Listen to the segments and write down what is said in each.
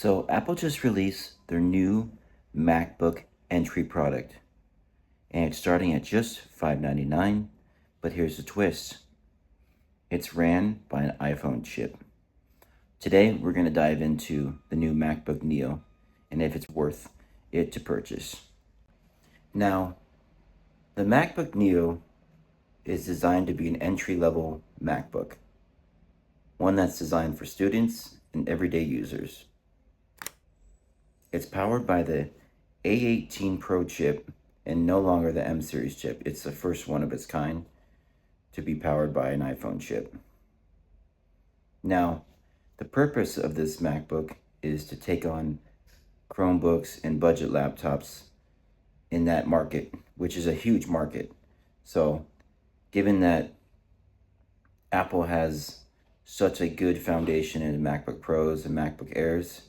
So Apple just released their new MacBook entry product, and it's starting at just $599. But here's the twist. It's ran by an iPhone chip. Today, we're going to dive into the new MacBook Neo and if it's worth it to purchase. Now, the MacBook Neo is designed to be an entry-level MacBook, one that's designed for students and everyday users. It's powered by the A18 Pro chip and no longer the M series chip. It's the first one of its kind to be powered by an iPhone chip. Now, the purpose of this MacBook is to take on Chromebooks and budget laptops in that market, which is a huge market. So, given that Apple has such a good foundation in MacBook Pros and MacBook Airs,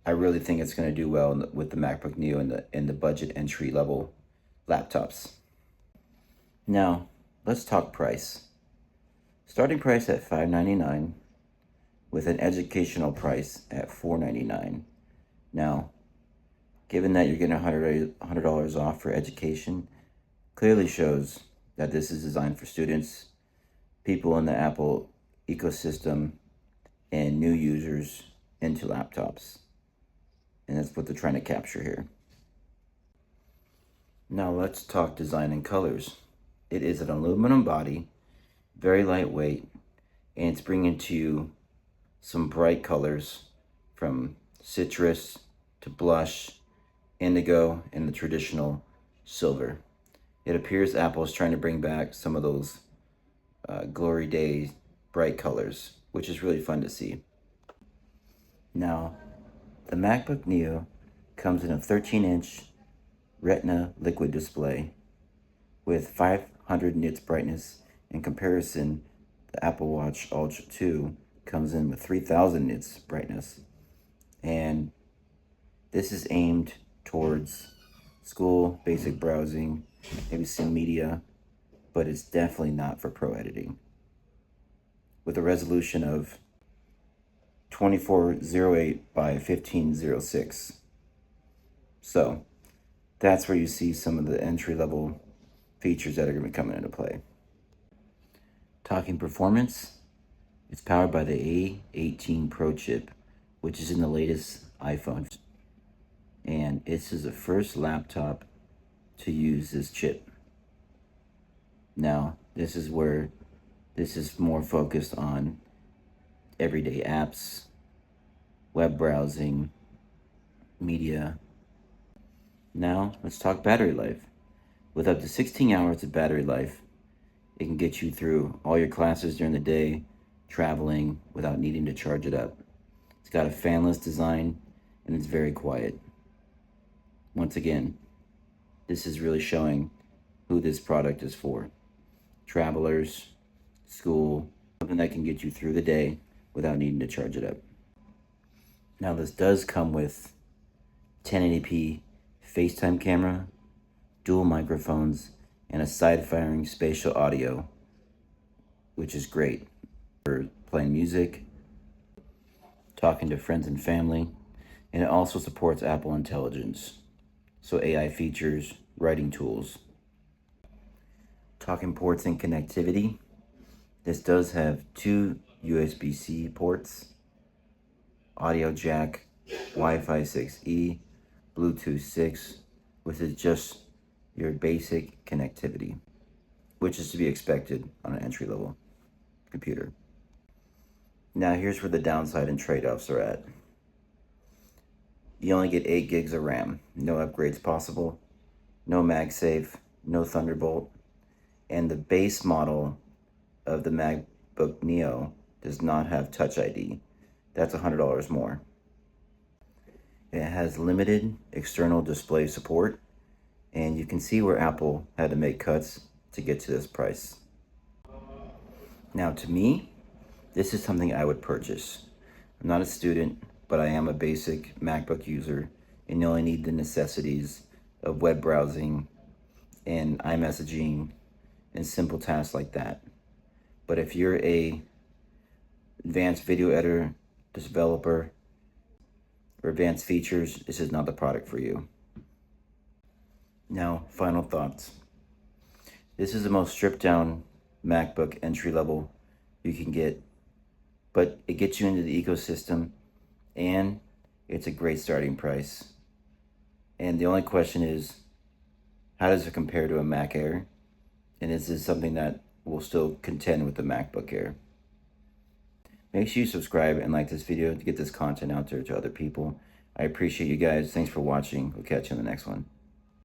I really think it's going to do well with the MacBook Neo and the budget entry level laptops. Now, let's talk price. Starting price at $599 with an educational price at $499. Now, given that you're getting $100 off for education, clearly shows that this is designed for students, people in the Apple ecosystem, and new users into laptops. And that's what they're trying to capture here. Now let's talk design and colors. It is an aluminum body, very lightweight, and it's bringing to you some bright colors from citrus to blush, indigo, and the traditional silver. It appears Apple is trying to bring back some of those glory days bright colors, which is really fun to see. Now, the MacBook Neo comes in a 13-inch Retina liquid display with 500 nits brightness. In comparison, the Apple Watch Ultra 2 comes in with 3000 nits brightness. And this is aimed towards school, basic browsing, maybe some media, but it's definitely not for pro editing. With a resolution of 2408 by 1506. So that's where you see some of the entry-level features that are going to be coming into play. Talking performance, it's powered by the A18 Pro chip, which is in the latest iPhone. And this is the first laptop to use this chip. Now, this is where this is more focused on everyday apps, web browsing, media. Now, let's talk battery life. With up to 16 hours of battery life, it can get you through all your classes during the day, traveling without needing to charge it up. It's got a fanless design and it's very quiet. Once again, this is really showing who this product is for. Travelers, school, something that can get you through the day without needing to charge it up. Now this does come with 1080p FaceTime camera, dual microphones, and a side-firing spatial audio, which is great for playing music, talking to friends and family, and it also supports Apple Intelligence, so AI features, writing tools. Talking ports and connectivity, this does have 2 USB-C ports, audio jack, Wi-Fi 6E, Bluetooth 6, which is just your basic connectivity, which is to be expected on an entry-level computer. Now here's where the downside and trade-offs are at. You only get 8 gigs of RAM, no upgrades possible, no MagSafe, no Thunderbolt, and the base model of the MacBook Neo does not have Touch ID. That's $100 more. It has limited external display support, and you can see where Apple had to make cuts to get to this price. Now to me, this is something I would purchase. I'm not a student, but I am a basic MacBook user and you only need the necessities of web browsing and iMessaging and simple tasks like that. But if you're a advanced video editor, developer, or advanced features, this is not the product for you. Now, final thoughts. This is the most stripped down MacBook entry level you can get, but it gets you into the ecosystem and it's a great starting price. And the only question is, how does it compare to a Mac Air? And is this something that will still contend with the MacBook Air? Make sure you subscribe and like this video to get this content out there to other people. I appreciate you guys. Thanks for watching. We'll catch you in the next one.